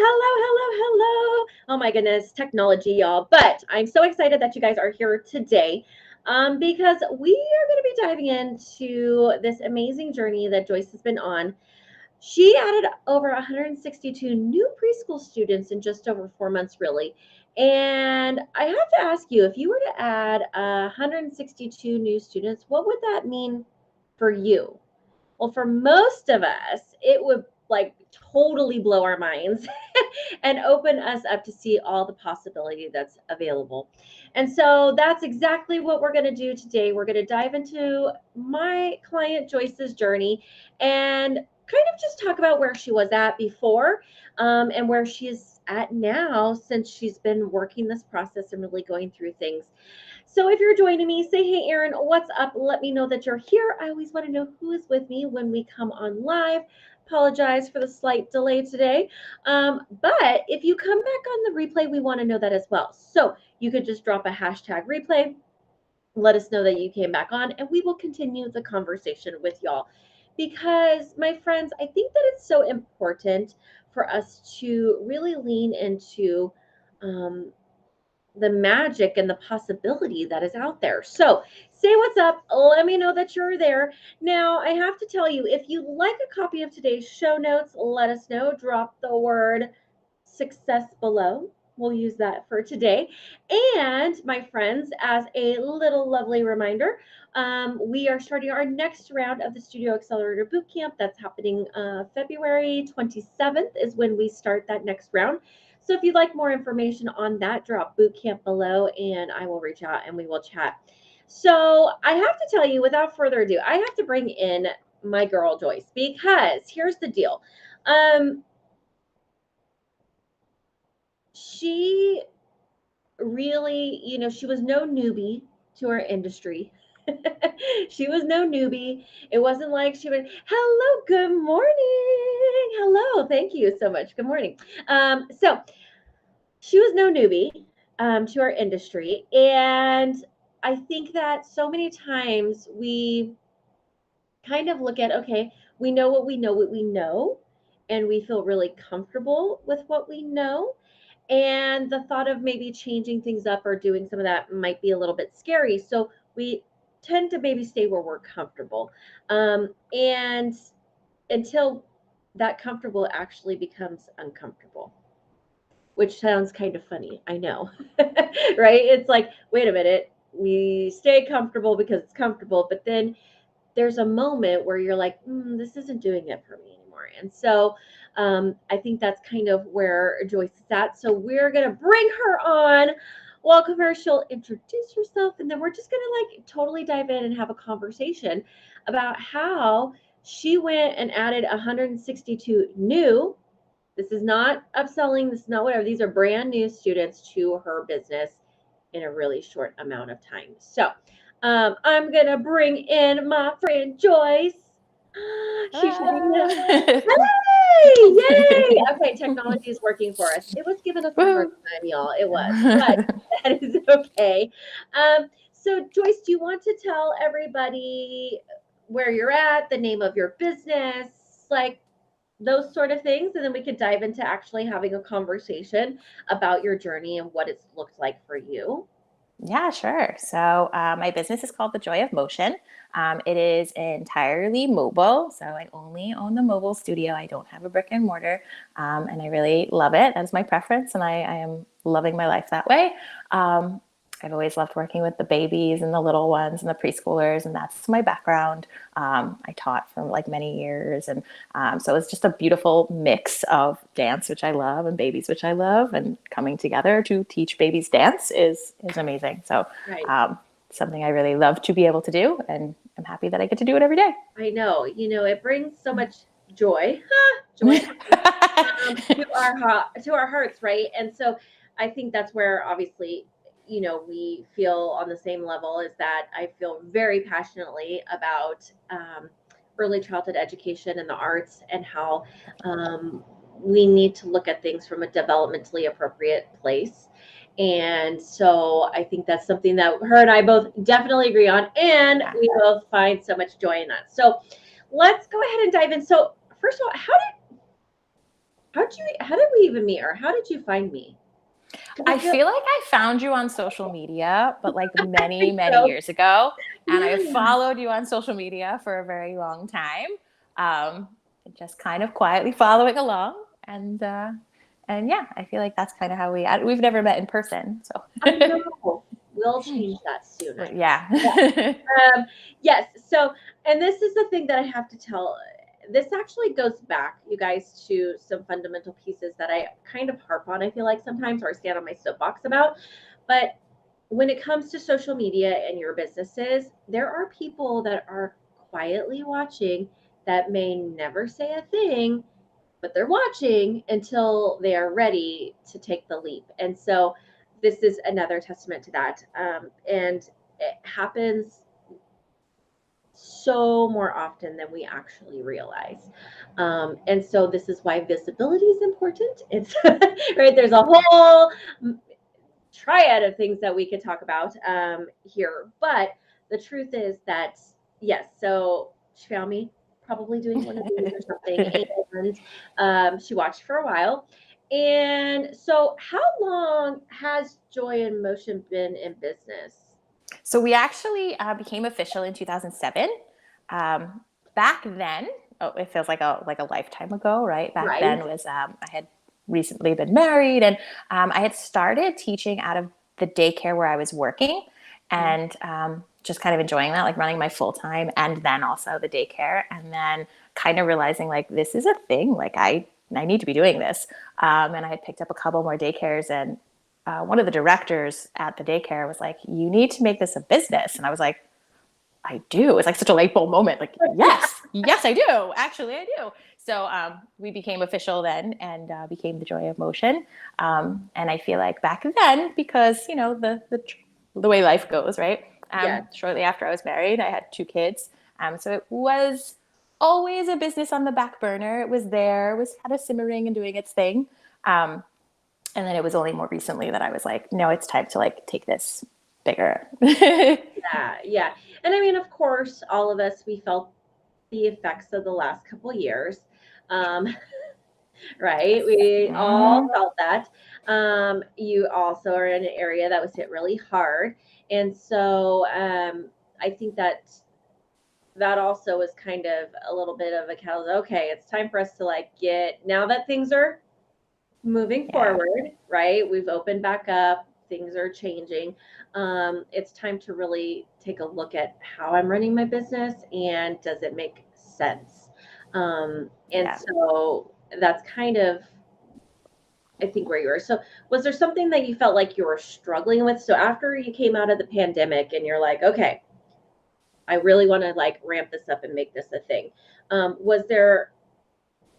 hello. Oh my goodness, technology, y'all. But I'm so excited that you guys are here today because we are going to be diving into this amazing journey that Joyce has been on. She added over 162 new preschool students in just over 4 months, really. And I have to ask you, if you were to add 162 new students, what would that mean for you? Well, for most of us, it would like totally blow our minds and open us up to see all the possibility that's available. And so that's exactly what we're going to do today. We're going to dive into my client Joyce's journey and kind of just talk about where she was at before and where she is at now since she's been working this process and really going through things. So if you're joining me, say, hey, Erin, what's up? Let me know that you're here. I always want to know who is with me when we come on live. Apologize for the slight delay today. But if you come back on the replay, we want to know that as well. So you could just drop a hashtag replay. Let us know that you came back on, and we will continue the conversation with y'all. Because, my friends, I think that it's so important for us to really lean into the magic and the possibility that is out there. So say what's up. Let me know that you're there. Now, I have to tell you, if you'd like a copy of today's show notes, let us know. Drop the word success below. We'll use that for today. And my friends, as a little lovely reminder, we are starting our next round of the Studio Accelerator Bootcamp. That's happening February 27th is when we start that next round. So if you'd like more information on that, drop bootcamp below and I will reach out and we will chat. So I have to tell you, without further ado, I have to bring in my girl Joyce because here's the deal. She really, she was no newbie to our industry. She was no newbie. It wasn't like she went, hello, good morning. Hello, thank you so much. Good morning. So she was no newbie to our industry. And I think that so many times we kind of look at, okay, we know what we know, and we feel really comfortable with what we know. And the thought of maybe changing things up or doing some of that might be a little bit scary. So we tend to maybe stay where we're comfortable. And until that comfortable actually becomes uncomfortable, which sounds kind of funny. I know, right? It's like, wait a minute, we stay comfortable because it's comfortable, but then there's a moment where you're like, this isn't doing it for me anymore. And so I think that's kind of where Joyce is at. So we're going to bring her on, welcome her. She'll introduce herself, and then we're just going to like totally dive in and have a conversation about how she went and added 162 new. This is not upselling. This is not whatever. These are brand new students to her business in a really short amount of time. So I'm going to bring in my friend Joyce. She should be here. Hey, yay. Okay, technology is working for us. It was giving us a hard time, y'all. It was, but that is okay. So Joyce, do you want to tell everybody where you're at, the name of your business, like those sort of things, and then we could dive into actually having a conversation about your journey and what it's looked like for you? Yeah, sure. So my business is called The Joy of Motion. It is entirely mobile. So I only own the mobile studio. I don't have a brick and mortar. And I really love it. That's my preference. And I am loving my life that way. I've always loved working with the babies and the little ones and the preschoolers, and that's my background. I taught for like many years, and so it's just a beautiful mix of dance, which I love, and babies, which I love, and coming together to teach babies dance is amazing. So Right. Something I really love to be able to do, and I'm happy that I get to do it every day. I know, it brings so much joy, joy to our hearts, right? And so I think that's where obviously, we feel on the same level, is that I feel very passionately about early childhood education and the arts, and how we need to look at things from a developmentally appropriate place. And so I think that's something that her and I both definitely agree on, and Yeah. we both find so much joy in that. So let's go ahead and dive in. So first of all, how did we even meet, or how did you find me? I feel like I found you on social media, but like I many, think many so. years ago. And I Yeah. have followed you on social media for a very long time. Um, just kind of quietly following along. And yeah, I feel like that's kind of how we've never met in person. I So know. We'll change that soon, I hope. yeah. Yes. So, and this is the thing that I have to tell. This actually goes back, you guys, to some fundamental pieces that I kind of harp on, I feel like sometimes, or stand on my soapbox about. But when it comes to social media and your businesses, there are people that are quietly watching that may never say a thing, but they're watching until they are ready to take the leap. And so this is another testament to that. And it happens so more often than we actually realize. And so this is why visibility is important. It's right. There's a whole triad of things that we could talk about here. But the truth is that, yes, so she found me probably doing one of these or something, and she watched for a while. And so, how long has Joy in Motion been in business? So we actually became official in 2007. Um, Back then, oh, it feels like a lifetime ago, right? Back Right. then was I had recently been married, and I had started teaching out of the daycare where I was working, and just kind of enjoying that, like running my full time, and then also the daycare, and then kind of realizing like this is a thing, like I need to be doing this, and I had picked up a couple more daycares, and one of the directors at the daycare was like, "You need to make this a business." And I was like, "I do." It's like such a light bulb moment. Like, yes, yes, I do. Actually, I do. So we became official then and became the Joy of Motion. And I feel like back then, because you know the way life goes, right? Yes. Shortly after I was married, I had two kids. So it was always a business on the back burner. It was there, it was kind of simmering and doing its thing. Um, and then it was only more recently that I was like, no, it's time to like take this bigger. Yeah, yeah. And I mean, of course, all of us, we felt the effects of the last couple years. Um, right? We all Mm, felt that. You also are in an area that was hit really hard. And so I think that that also was kind of a little bit of a catalyst. Okay, it's time for us to like get, now that things are moving yeah, forward, right? We've opened back up, things are changing. It's time to really take a look at how I'm running my business and does it make sense? And yeah. so that's kind of, I think, where you were. So, was there something that you felt like you were struggling with? So, after you came out of the pandemic and you're like, okay, I really want to like ramp this up and make this a thing. Was there,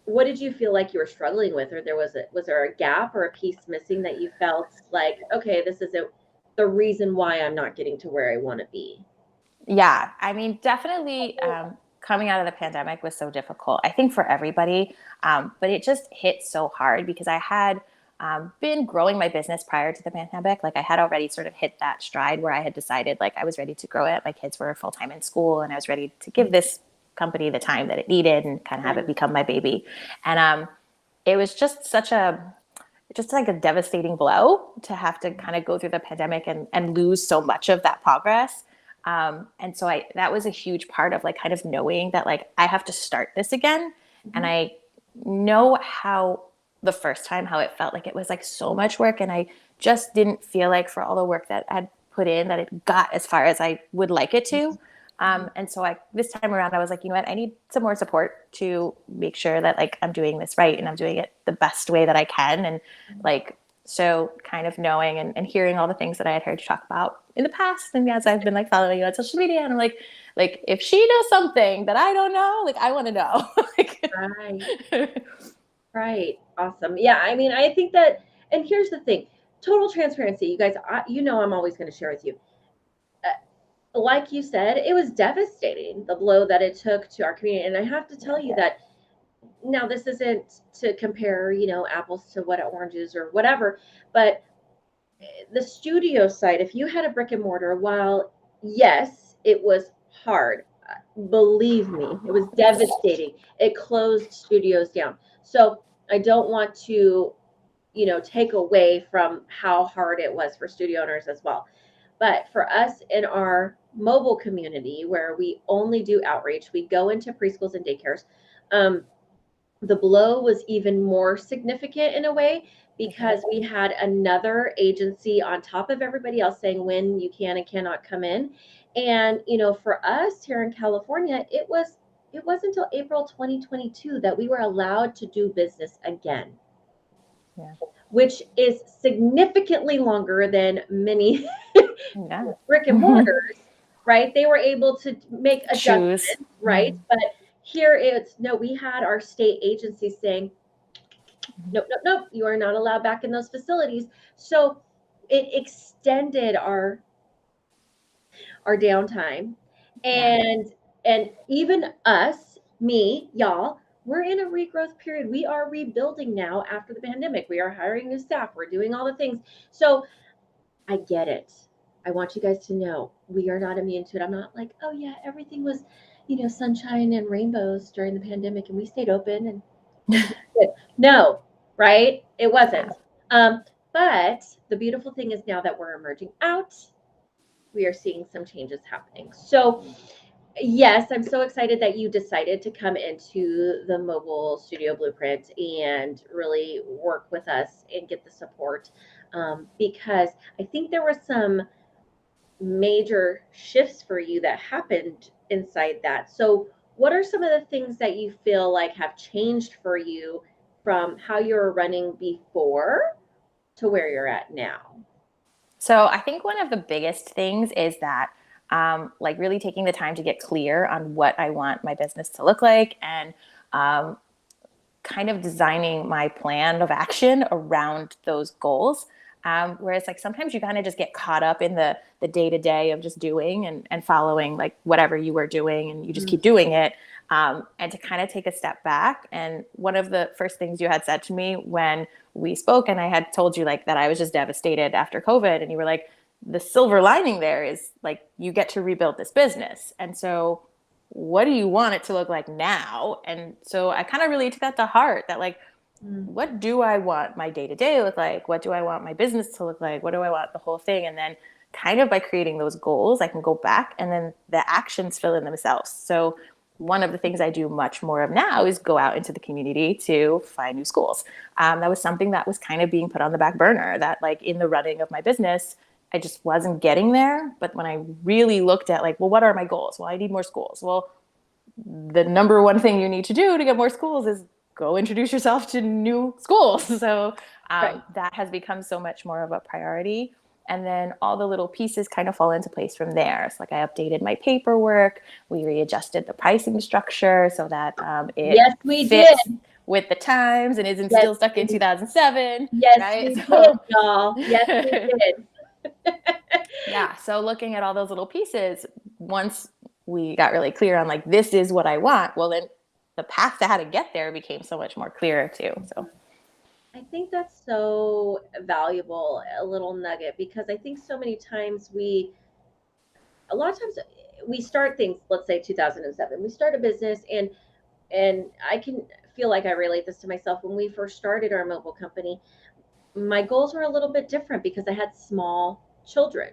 what did you feel like you were struggling with, or was there a gap or a piece missing that you felt like, okay, this isn't the reason why I'm not getting to where I want to be? Yeah, I mean, definitely coming out of the pandemic was so difficult, I think, for everybody. But it just hit so hard because I had been growing my business prior to the pandemic. Like I had already sort of hit that stride where I had decided like I was ready to grow it. My kids were full time in school and I was ready to give this company the time that it needed and kind of have it become my baby. And it was just like a devastating blow to have to kind of go through the pandemic and lose so much of that progress. And so that was a huge part of like kind of knowing that like I have to start this again. And Mhm. I know how the first time, how it felt like it was like so much work. And I just didn't feel like for all the work that I'd put in that it got as far as I would like it to. And so this time around, I was like, you know what, I need some more support to make sure that like I'm doing this right and I'm doing it the best way that I can. And like, so kind of knowing and hearing all the things that I had heard you talk about in the past. And as I've been like following you on social media and I'm like, if she knows something that I don't know, like I want to know. Like, Right. Right. Awesome. Yeah. I mean, I think that, and here's the thing, total transparency, you guys, you know, I'm always going to share with you. Like you said, it was devastating, the blow that it took to our community. And I have to tell you that now this isn't to compare, you know, apples to what oranges or whatever, but the studio side, if you had a brick and mortar, while yes, it was hard, believe me, it was devastating. It closed studios down. So I don't want to, take away from how hard it was for studio owners as well. But for us in our mobile community where we only do outreach, we go into preschools and daycares. The blow was even more significant in a way because we had another agency on top of everybody else saying when you can and cannot come in. And, for us here in California, it was until April 2022 that we were allowed to do business again. Yeah. Which is significantly longer than many Yeah. brick and mortars, right? They were able to make adjustments, Choose. right? But here it's no, we had our state agencies saying, nope, nope, nope, you are not allowed back in those facilities. So it extended our downtime. Yeah. And even us, me, y'all, we're in a regrowth period. We are rebuilding now after the pandemic. We are hiring new staff. We're doing all the things. So I get it. I want you guys to know we are not immune to it. I'm not like, oh yeah, everything was, sunshine and rainbows during the pandemic and we stayed open and everything was good. No, right? It wasn't. But the beautiful thing is now that we're emerging out, we are seeing some changes happening. So yes, I'm so excited that you decided to come into the mobile studio blueprint and really work with us and get the support, because I think there were some major shifts for you that happened inside that. So, what are some of the things that you feel like have changed for you from how you were running before to where you're at now? So I think one of the biggest things is that like really taking the time to get clear on what I want my business to look like and um, kind of designing my plan of action around those goals. Whereas like sometimes you kind of just get caught up in the day to day of just doing and following like whatever you were doing and you just keep doing it. And to kind of take a step back. And one of the first things you had said to me when we spoke and I had told you like that I was just devastated after COVID and you were like, the silver lining there is like you get to rebuild this business. And so what do you want it to look like now? And so I kind of really took that to heart that like, what do I want my day to day to look like? What do I want my business to look like? What do I want the whole thing? And then kind of by creating those goals, I can go back and then the actions fill in themselves. So one of the things I do much more of now is go out into the community to find new schools. That was something that was kind of being put on the back burner that like in the running of my business, I just wasn't getting there. But when I really looked at like, well, what are my goals? Well, I need more schools. Well, the number one thing you need to do to get more schools is go introduce yourself to new schools. So Right. that has become so much more of a priority. And then all the little pieces kind of fall into place from there. So like I updated my paperwork, we readjusted the pricing structure so that it Yes, we did. fits with the times and isn't Yes, still stuck in we 2007, Yes, right? we did, So y'all. Yes, we did. yeah, so looking at all those little pieces, once we got really clear on like this is what I want, well then the path to how to get there became so much more clearer too. So I think that's so valuable, a little nugget, because I think so many times a lot of times we start things, let's say 2007, we start a business and I can feel like I relate this to myself. When we first started our mobile company, my goals were a little bit different because I had small children.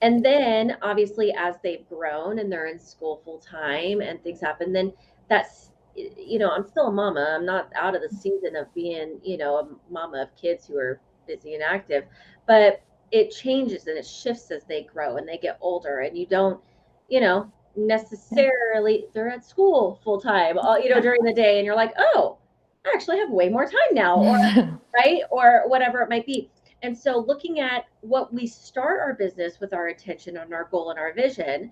And then obviously as they've grown and they're in school full time and things happen, then that's, I'm still a mama. I'm not out of the season of being, a mama of kids who are busy and active, but it changes and it shifts as they grow and they get older and you don't, yeah. necessarily they're at school full time, during the day and you're like, oh, I actually have way more time now, or right, or whatever it might be. And so looking at what we start our business with our attention on our goal and our vision,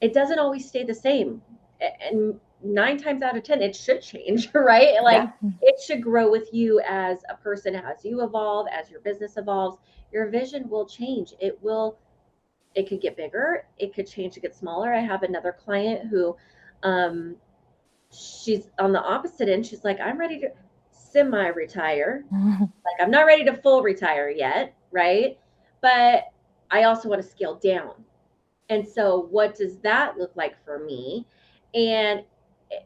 it doesn't always stay the same. And 9 times out of 10, it should change, right? Like Yeah. it should grow with you as a person, as you evolve, as your business evolves, your vision will change. It could get bigger, it could change to get smaller. I have another client who, um, she's on the opposite end. She's like, I'm ready to semi-retire. Like I'm not ready to full retire yet, right? But I also want to scale down. And so what does that look like for me? And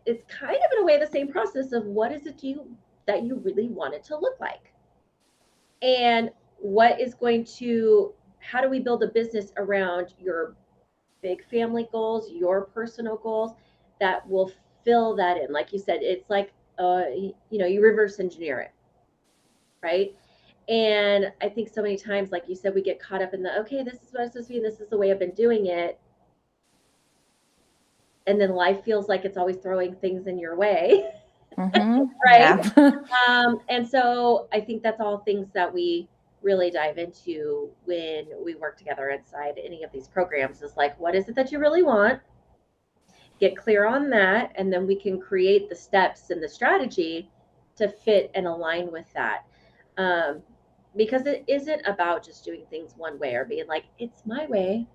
it's kind of in a way the same process of what is it that you really want it to look like? And how do we build a business around your big family goals, your personal goals that will fill that in? Like you said, it's like, you reverse engineer it, right? And I think so many times, like you said, we get caught up in okay, this is what it's supposed to be, and this is the way I've been doing it. And then life feels like it's always throwing things in your way. Mm-hmm. Right. Yeah. And so I think that's all things that we really dive into when we work together inside any of these programs, is like, what is it that you really want? Get clear on that, and then we can create the steps and the strategy to fit and align with that. Um, because it isn't about just doing things one way or being like, it's my way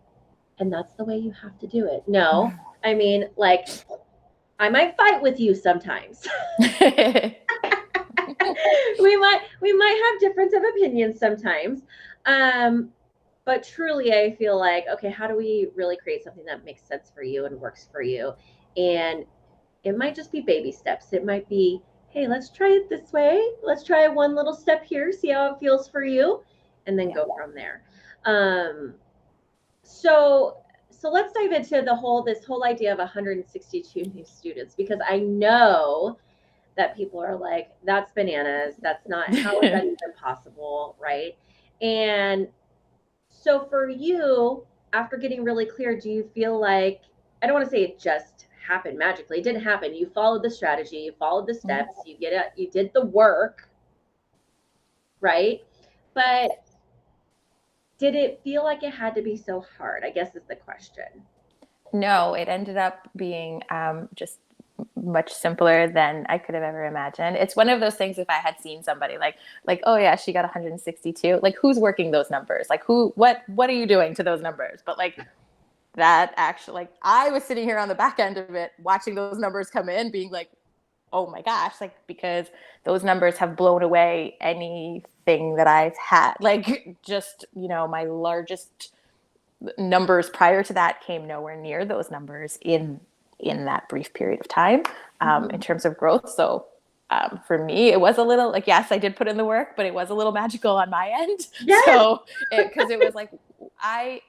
and that's the way you have to do it. No, I mean, like, I might fight with you sometimes. we might have difference of opinions sometimes. But truly I feel like, okay, how do we really create something that makes sense for you and works for you? And it might just be baby steps. It might be, hey, let's try it this way. Let's try one little step here, see how it feels for you, and then go from there. So let's dive into this whole idea of 162 new students, because I know that people are like, that's bananas. That's not, how is that even possible, right? And so for you, after getting really clear, do you feel like, I don't want to say it just happened magically. It didn't happen. You followed the strategy, you followed the steps, you did the work, right? But did it feel like it had to be so hard? I guess is the question. No, it ended up being just much simpler than I could have ever imagined. It's one of those things, if I had seen somebody like, oh yeah, she got 162, like, who's working those numbers? Like, what are you doing to those numbers? But like, that actually, like, I was sitting here on the back end of it, watching those numbers come in, being like, oh my gosh, like, because those numbers have blown away anything that I've had. Like, just, my largest numbers prior to that came nowhere near those numbers in that brief period of time, in terms of growth. So for me, it was a little like, yes, I did put in the work, but it was a little magical on my end. Yes. So because it was like, I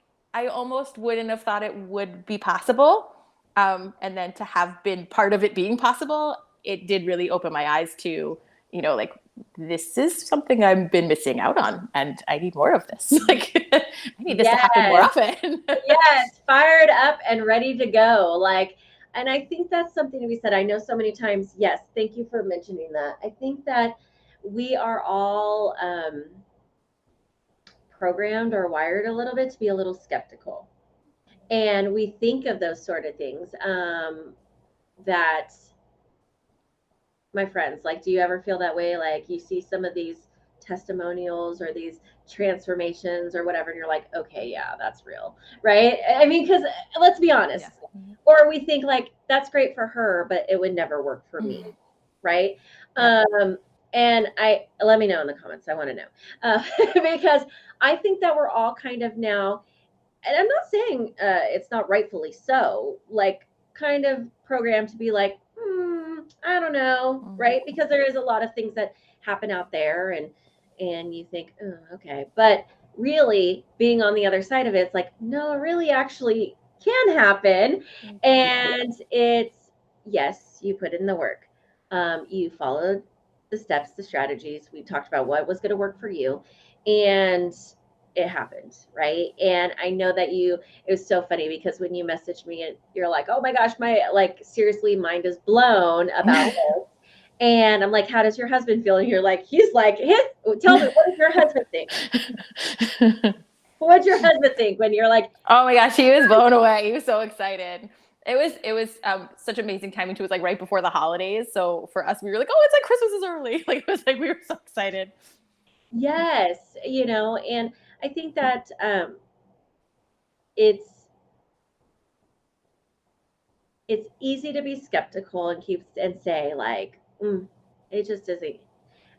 almost wouldn't have thought it would be possible. And then to have been part of it being possible, it did really open my eyes to, like, this is something I've been missing out on, and I need more of this. Like, I need this to happen more often. Yes, fired up and ready to go. Like, and I think that's something to be said. I know so many times, yes, thank you for mentioning that. I think that we are all programmed or wired a little bit to be a little skeptical. And we think of those sort of things, that, my friends, like, do you ever feel that way? Like, you see some of these testimonials or these transformations or whatever, and you're like, okay, yeah, that's real, right? I mean, because let's be honest. Yeah. Or we think like, that's great for her, but it would never work for me, right? Yeah. And let me know in the comments. I want to know, because I think that we're all kind of now, and I'm not saying it's not rightfully so, like, kind of programmed to be like, I don't know, right? Because there is a lot of things that happen out there, and you think, oh, okay, but really being on the other side of it, it's like, no, it really actually can happen. And it's, yes, you put in the work, you followed the steps, the strategies. We talked about what was going to work for you, and it happened, right? And I know that it was so funny because when you messaged me and you're like, oh my gosh, my, like, seriously, mind is blown about this. And I'm like, how does your husband feel? And you're like, he's like, tell me, what does your husband think? What'd your husband think when you're like, oh my gosh, he was blown away. He was so excited. It was such amazing timing too. It was like right before the holidays. So for us, we were like, oh, it's like Christmas is early. Like, it was like, we were so excited. Yes. And I think that it's easy to be skeptical and say like, it just isn't.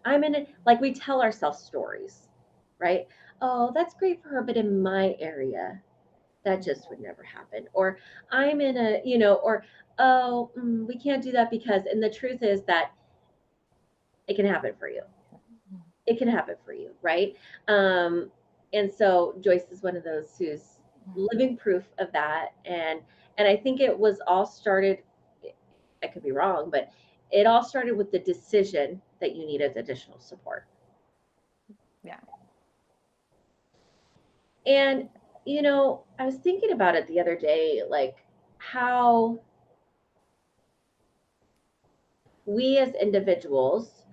I'm in it. Like, we tell ourselves stories, right? Oh, that's great for her, but in my area, that just would never happen. Or I'm in or, oh, we can't do that because, and the truth is that it can happen for you. It can happen for you, right? And so Joyce is one of those who's living proof of that. And I think it was all started, I could be wrong, but it all started with the decision that you needed additional support. Yeah. And, you know, I was thinking about it the other day, like how we as individuals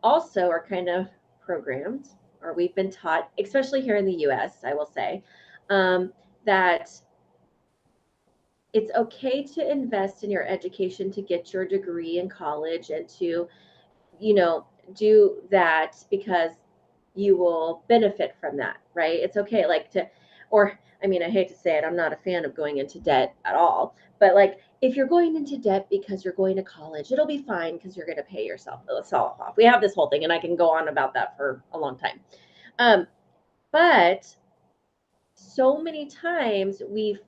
also are kind of programmed, or we've been taught, especially here in the US, I will say, that it's okay to invest in your education to get your degree in college and to, you know, do that because you will benefit from that, right? It's okay, like to, or I mean, I hate to say it, I'm not a fan of going into debt at all, but like if you're going into debt because you're going to college, it'll be fine because you're going to pay yourself off. We have this whole thing, and I can go on about that for a long time. But so many times we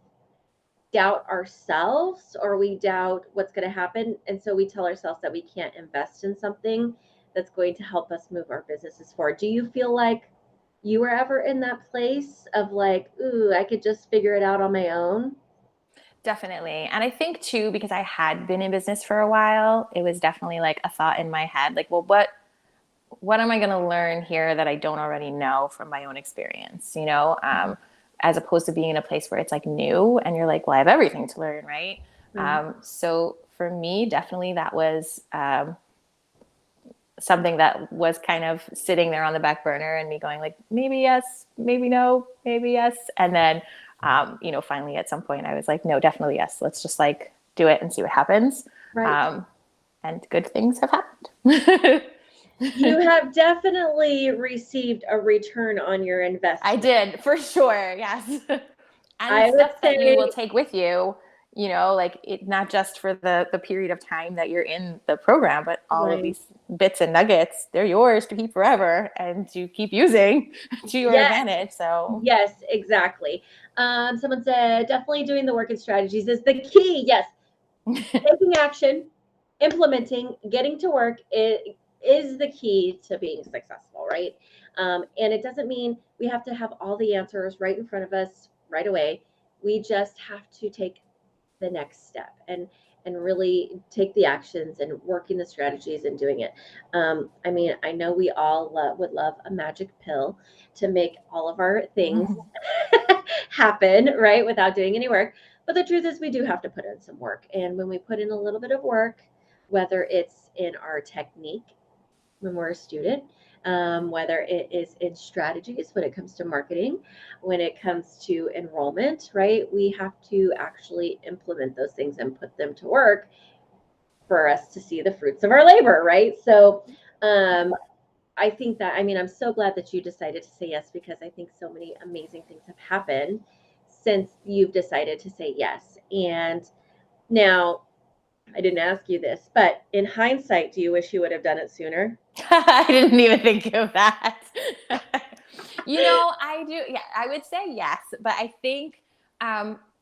doubt ourselves or we doubt what's going to happen. And so we tell ourselves that we can't invest in something that's going to help us move our businesses forward. Do you feel like you were ever in that place of like, ooh, I could just figure it out on my own? Definitely. And I think too, because I had been in business for a while, it was definitely like a thought in my head, like, well, what am I going to learn here that I don't already know from my own experience, you know, as opposed to being in a place where it's like new and you're like, well, I have everything to learn, right? So for me, definitely that was something that was kind of sitting there on the back burner and me going like, maybe yes, maybe no, maybe yes. And then, you know, finally at some point I was like, no, definitely yes. Let's just like do it and see what happens. Right. And good things have happened. You have definitely received a return on your I investment. did, for sure. Yes. And I would stuff that you say, will take with you know, like it not just for the period of time that you're in the program, but all of right. these bits and nuggets, they're yours to keep forever and to keep using to your Yes, advantage. So yes, exactly. Someone said definitely doing the work and strategies is the key. Yes, taking action, implementing, getting to work is the key to being successful, right? And it doesn't mean we have to have all the answers right in front of us right away. We just have to take the next step and really take the actions and working the strategies and doing it. I mean, I know we all would love a magic pill to make all of our things happen, right, without doing any work. But the truth is, we do have to put in some work. And when we put in a little bit of work, whether it's in our technique when we're a student, whether it is in strategies when it comes to marketing, when it comes to enrollment, right? We have to actually implement those things and put them to work for us to see the fruits of our labor, right? So, I think that, I mean, I'm so glad that you decided to say yes because I think so many amazing things have happened since you've decided to say yes. And now, I didn't ask you this, but in hindsight, do you wish you would have done it sooner? I didn't even think of that. You know, I do. Yeah, I would say yes, but I think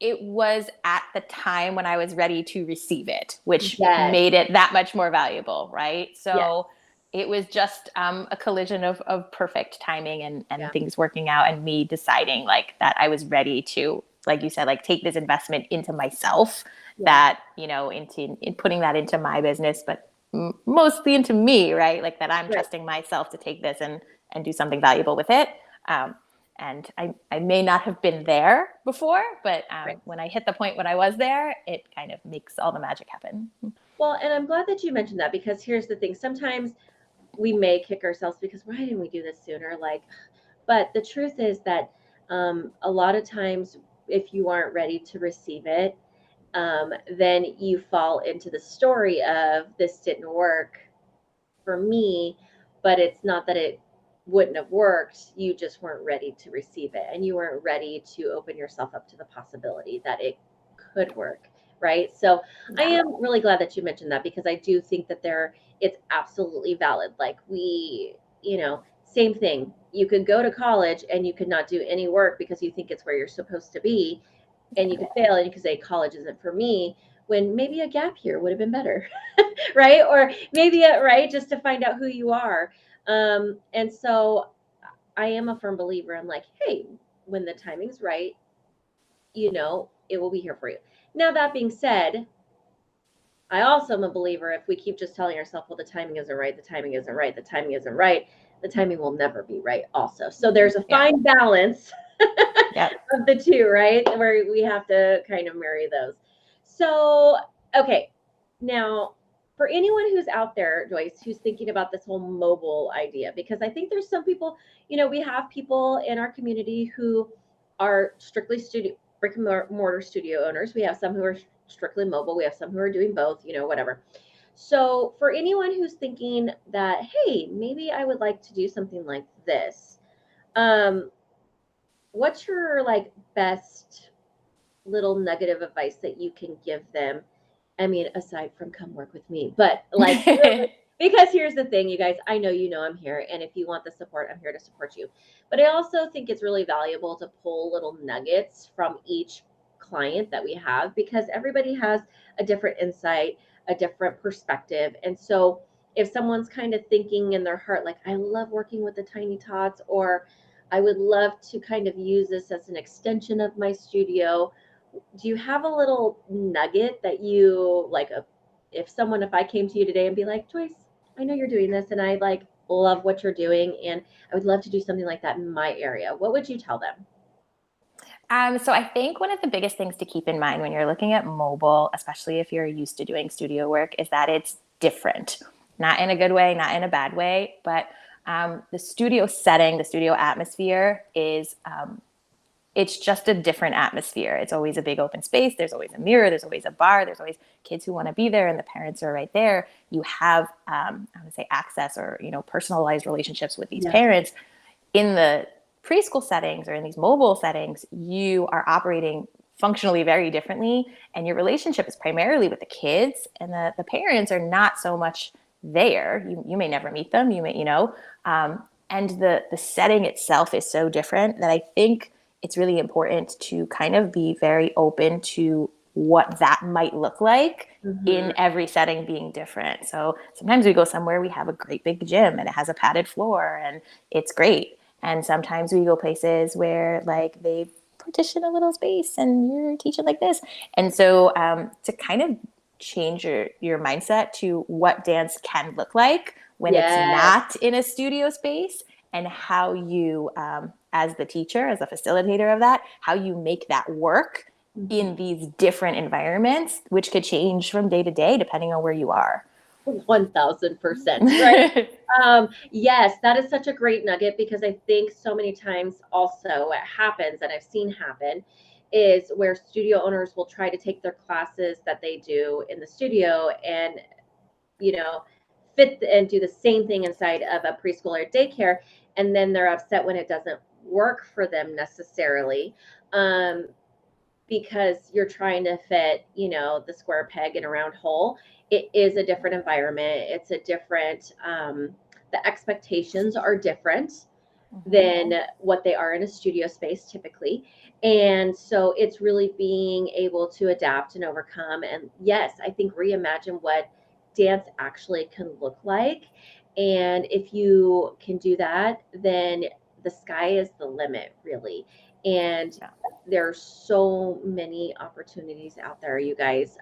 it was at the time when I was ready to receive it, which Yes. made it that much more valuable, right? Yes. So it was just a collision of perfect timing and Yeah. things working out and me deciding like that I was ready to, like you said, like take this investment into myself, Yeah. that, you know, into in putting that into my business, but mostly into me, right? Like that I'm Right. trusting myself to take this and do something valuable with it. And I may not have been there before, but Right. when I hit the point when I was there, it kind of makes all the magic happen. Well, and I'm glad that you mentioned that because here's the thing. Sometimes we may kick ourselves because why didn't we do this sooner? Like, but the truth is that a lot of times, if you aren't ready to receive it, then you fall into the story of this didn't work for me, but it's not that it wouldn't have worked. You just weren't ready to receive it and you weren't ready to open yourself up to the possibility that it could work. Right. So I Yeah. am really glad that you mentioned that because I do think that it's absolutely valid. Like same thing. You could go to college and you could not do any work because you think it's where you're supposed to be and you could fail and you could say college isn't for me, when maybe a gap year would have been better, right? Or maybe right, just to find out who you are. And so I am a firm believer. I'm like, hey, when the timing's right, it will be here for you. Now that being said, I also am a believer if we keep just telling ourselves, well, the timing isn't right, the timing isn't right, the timing isn't right, the timing will never be right also. So there's a Yeah. fine balance Yep. of the two, right? Where we have to kind of marry those. So, okay. Now, for anyone who's out there, Joyce, who's thinking about this whole mobile idea, because I think there's some people, we have people in our community who are strictly brick and mortar studio owners. We have some who are strictly mobile. We have some who are doing both, whatever. So for anyone who's thinking that, hey, maybe I would like to do something like this, what's your like best little nugget of advice that you can give them? I mean, aside from come work with me, but like, because here's the thing, you guys, I know I'm here. And if you want the support, I'm here to support you. But I also think it's really valuable to pull little nuggets from each client that we have because everybody has a different insight, a different perspective. And so if someone's kind of thinking in their heart, like, I love working with the tiny tots, or I would love to kind of use this as an extension of my studio, do you have a little nugget that you like if I came to you today and be like, Joyce, I know you're doing this and I like love what you're doing and I would love to do something like that in my area, what would you tell them? So I think one of the biggest things to keep in mind when you're looking at mobile, especially if you're used to doing studio work, is that it's different. Not in a good way, not in a bad way, but the studio setting, the studio atmosphere is it's just a different atmosphere. It's always a big open space. There's always a mirror. There's always a bar. There's always kids who want to be there, and the parents are right there. You have, I would say, access or personalized relationships with these parents. In the preschool settings or in these mobile settings, you are operating functionally very differently, and your relationship is primarily with the kids, and the parents are not so much there. You may never meet them. You may, and the setting itself is so different that I think it's really important to kind of be very open to what that might look like in every setting being different. So sometimes we go somewhere, we have a great big gym and it has a padded floor and it's great. And sometimes we go places where like they partition a little space and you're teaching like this. And so to kind of change your mindset to what dance can look like when it's not in a studio space, and how you, as the teacher, as a facilitator of that, how you make that work in these different environments, which could change from day to day depending on where you are. 1000%, right? Yes, that is such a great nugget because I think so many times also what happens, and I've seen happen, is where studio owners will try to take their classes that they do in the studio and, fit and do the same thing inside of a preschool or daycare. And then they're upset when it doesn't work for them necessarily. Because you're trying to fit, the square peg in a round hole. It is a different environment. It's a different, the expectations are different than what they are in a studio space typically. And so it's really being able to adapt and overcome. And yes, I think reimagine what dance actually can look like. And if you can do that, then the sky is the limit, really. And there's so many opportunities out there, you guys.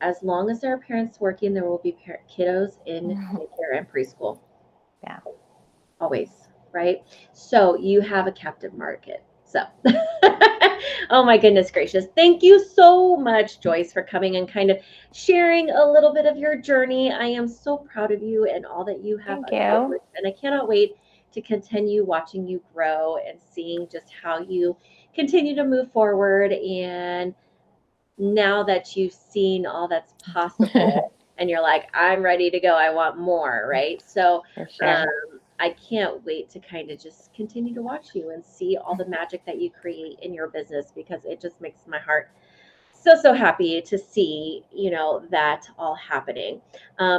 As long as there are parents working, there will be kiddos in daycare and preschool. Yeah. Always, right? So you have a captive market. So, oh my goodness gracious. Thank you so much, Joyce, for coming and kind of sharing a little bit of your journey. I am so proud of you and all that you have accomplished. And I cannot wait to continue watching you grow and seeing just how you continue to move forward. And now that you've seen all that's possible and you're like, I'm ready to go, I want more, right? So I can't wait to kind of just continue to watch you and see all the magic that you create in your business, because it just makes my heart so happy to see, that all happening.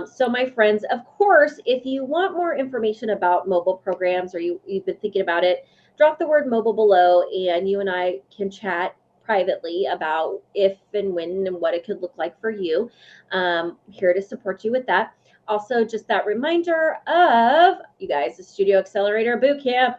So my friends, of course, if you want more information about mobile programs or you've been thinking about it, drop the word mobile below and you and I can chat privately about if and when and what it could look like for you. Here to support you with that. Also, just that reminder of you guys, the Studio Accelerator Bootcamp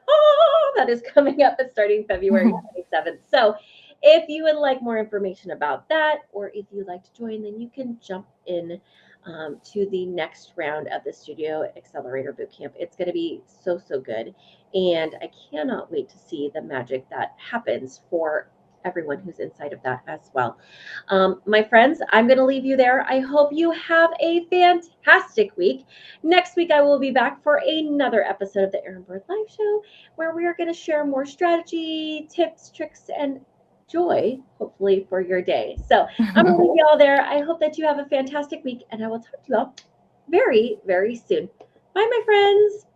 that is coming up and starting February 27th. So if you would like more information about that, or if you'd like to join, then you can jump in to the next round of the Studio Accelerator Bootcamp. It's going to be so, so good. And I cannot wait to see the magic that happens for everyone who's inside of that as well. My friends, I'm going to leave you there. I hope you have a fantastic week. Next week, I will be back for another episode of the Aaron Bird Live Show, where we are going to share more strategy, tips, tricks, and joy, hopefully, for your day. So I'm going to leave you all there. I hope that you have a fantastic week, and I will talk to you all very, very soon. Bye, my friends.